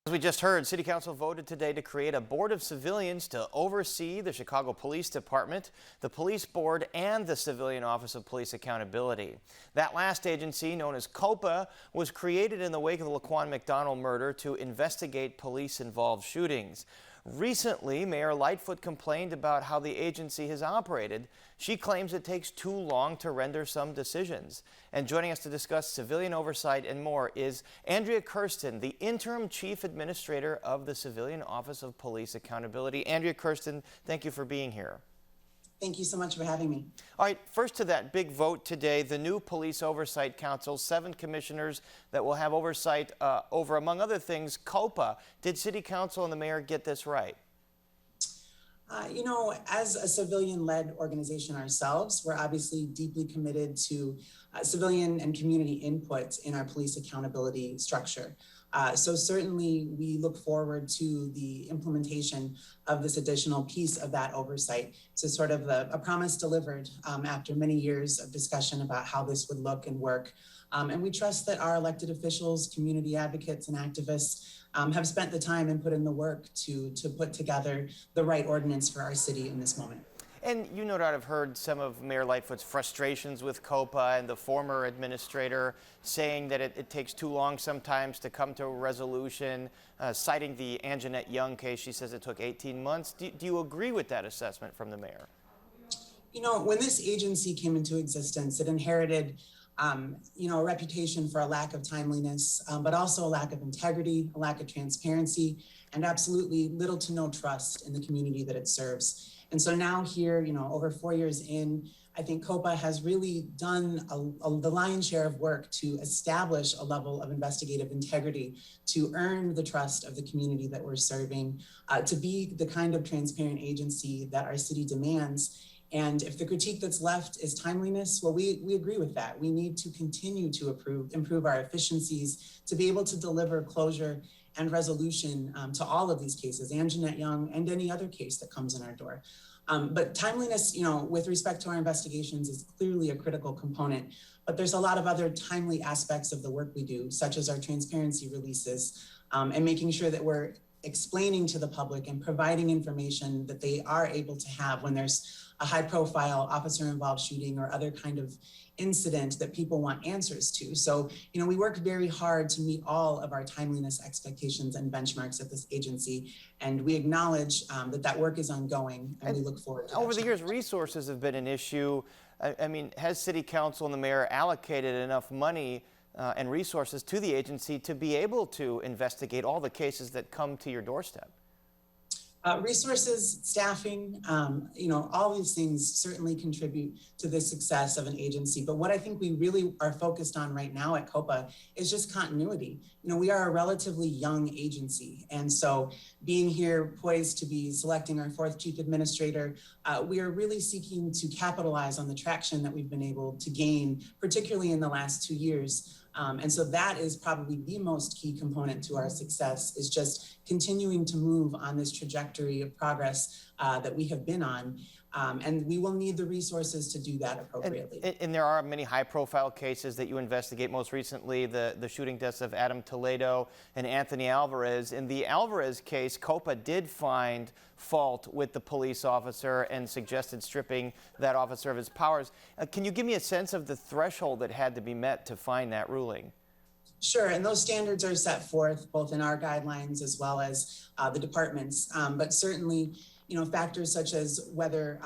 As we just heard, City Council voted today to create a board of civilians to oversee the Chicago Police Department, the Police Board, and the Civilian Office of Police Accountability. That last agency, known as COPA, was created in the wake of the Laquan McDonald murder to investigate police-involved shootings. Recently, Mayor Lightfoot complained about how the agency has operated. She claims it takes too long to render some decisions. And joining us to discuss civilian oversight and more is Andrea Kersten, the Interim Chief Administrator of the Civilian Office of Police Accountability. Andrea Kersten, thank you for being here. Thank you so much for having me. All right, first to that big vote today, the new Police Oversight Council, 7 commissioners that will have oversight over, among other things, COPA. Did City Council and the mayor get this right? As a civilian-led organization ourselves, we're obviously deeply committed to civilian and community input in our police accountability structure. So certainly we look forward to the implementation of this additional piece of that oversight. So sort of a promise delivered after many years of discussion about how this would look and work. And we trust that our elected officials, community advocates, and activists have spent the time and put in the work to put together the right ordinance for our city in this moment. And you no doubt have heard some of Mayor Lightfoot's frustrations with COPA and the former administrator saying that it takes too long sometimes to come to a resolution, citing the Anjanette Young case. She says it took 18 months. Do you agree with that assessment from the mayor? When this agency came into existence, it inherited a reputation for a lack of timeliness, but also a lack of integrity, a lack of transparency, and absolutely little to no trust in the community that it serves. And so now here, over 4 years in, I think COPA has really done the lion's share of work to establish a level of investigative integrity, to earn the trust of the community that we're serving, to be the kind of transparent agency that our city demands. And if the critique that's left is timeliness, well, we agree with that. We need to continue to improve our efficiencies to be able to deliver closure and resolution to all of these cases, Anjanette Young and any other case that comes in our door. But timeliness, with respect to our investigations, is clearly a critical component. But there's a lot of other timely aspects of the work we do, such as our transparency releases, and making sure that we're explaining to the public and providing information that they are able to have when there's a high-profile officer-involved shooting or other kind of incident that people want answers to. So, we work very hard to meet all of our timeliness expectations and benchmarks at this agency, and we acknowledge that work is ongoing, and we look forward to that. Over the years, resources have been an issue. I mean, has City Council and the mayor allocated enough money and resources to the agency to be able to investigate all the cases that come to your doorstep? Resources, staffing, all these things certainly contribute to the success of an agency. But what I think we really are focused on right now at COPA is just continuity. We are a relatively young agency. And so being here poised to be selecting our 4th chief administrator, we are really seeking to capitalize on the traction that we've been able to gain, particularly in the last 2 years. And so that is probably the most key component to our success, is just continuing to move on this trajectory of progress that we have been on. And we will need the resources to do that appropriately. And there are many high-profile cases that you investigate. Most recently, the shooting deaths of Adam Toledo and Anthony Alvarez. In the Alvarez case, COPA did find fault with the police officer and suggested stripping that officer of his powers. Can you give me a sense of the threshold that had to be met to find that ruling? Sure, and those standards are set forth both in our guidelines as well as the department's, but certainly factors such as whether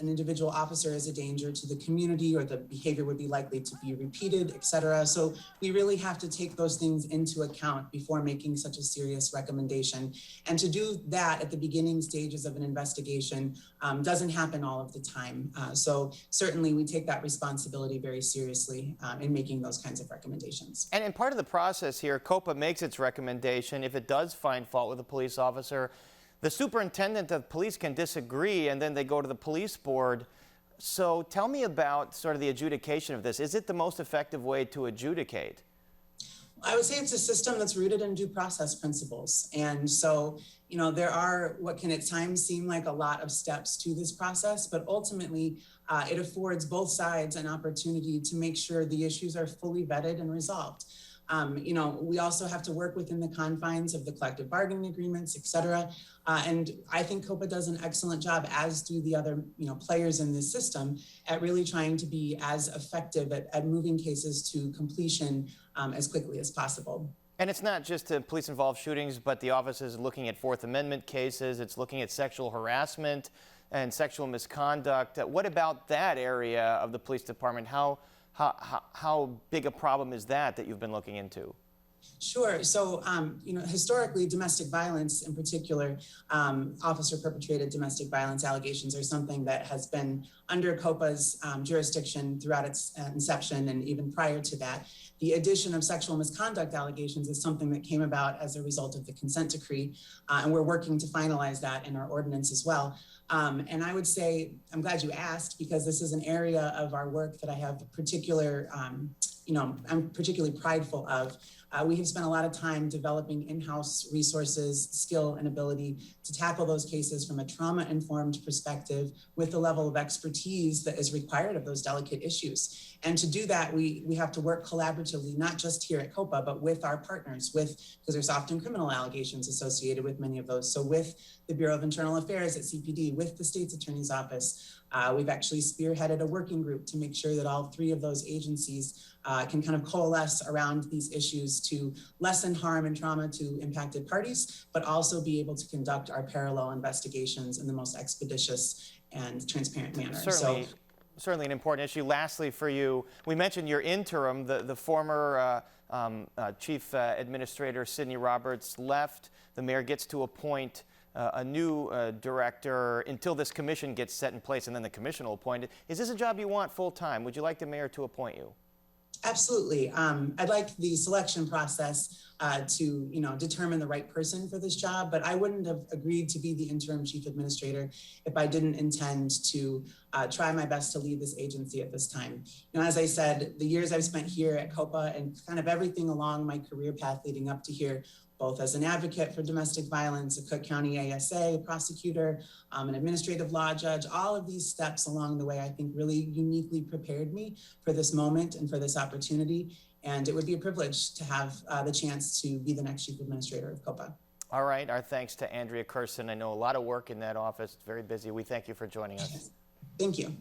an individual officer is a danger to the community or the behavior would be likely to be repeated, et cetera. So we really have to take those things into account before making such a serious recommendation. And to do that at the beginning stages of an investigation doesn't happen all of the time. So certainly we take that responsibility very seriously in making those kinds of recommendations. And in part of the process here, COPA makes its recommendation. If it does find fault with a police officer, the superintendent of police can disagree, and then they go to the police board. So tell me about sort of the adjudication of this. Is it the most effective way to adjudicate? I would say it's a system that's rooted in due process principles. And so, there are what can at times seem like a lot of steps to this process, but ultimately it affords both sides an opportunity to make sure the issues are fully vetted and resolved. We also have to work within the confines of the collective bargaining agreements, et cetera. And I think COPA does an excellent job, as do the other, players in this system, at really trying to be as effective at moving cases to completion as quickly as possible. And it's not just police-involved shootings, but the office is looking at Fourth Amendment cases. It's looking at sexual harassment and sexual misconduct. What about that area of the police department? How big a problem is that you've been looking into? Sure. So, historically, domestic violence in particular, officer-perpetrated domestic violence allegations are something that has been under COPA's jurisdiction throughout its inception and even prior to that. The addition of sexual misconduct allegations is something that came about as a result of the consent decree, and we're working to finalize that in our ordinance as well. And I would say, I'm glad you asked, because this is an area of our work that I have particular, I'm particularly prideful of. We have spent a lot of time developing in-house resources, skill, and ability to tackle those cases from a trauma-informed perspective with the level of expertise that is required of those delicate issues. And to do that, we have to work collaboratively, not just here at COPA, but with our partners, because there's often criminal allegations associated with many of those. So with the Bureau of Internal Affairs at CPD, with the state's attorney's office, we've actually spearheaded a working group to make sure that all three of those agencies can kind of coalesce around these issues to lessen harm and trauma to impacted parties, but also be able to conduct our parallel investigations in the most expeditious and transparent manner. Certainly an important issue. Lastly, for you, we mentioned your interim, the former Chief Administrator Sydney Roberts left. The mayor gets to appoint a new director until this commission gets set in place, and then the commission will appoint it. Is this a job you want full-time? Would you like the mayor to appoint you? Absolutely. I'd like the selection process to, determine the right person for this job, but I wouldn't have agreed to be the interim chief administrator if I didn't intend to try my best to lead this agency at this time. As I said, the years I've spent here at COPA and kind of everything along my career path leading up to here, both as an advocate for domestic violence, a Cook County ASA, a prosecutor, an administrative law judge, all of these steps along the way, I think really uniquely prepared me for this moment and for this opportunity. And it would be a privilege to have the chance to be the next chief administrator of COPA. All right. Our thanks to Andrea Kersten. I know a lot of work in that office. It's very busy. We thank you for joining us. Thank you.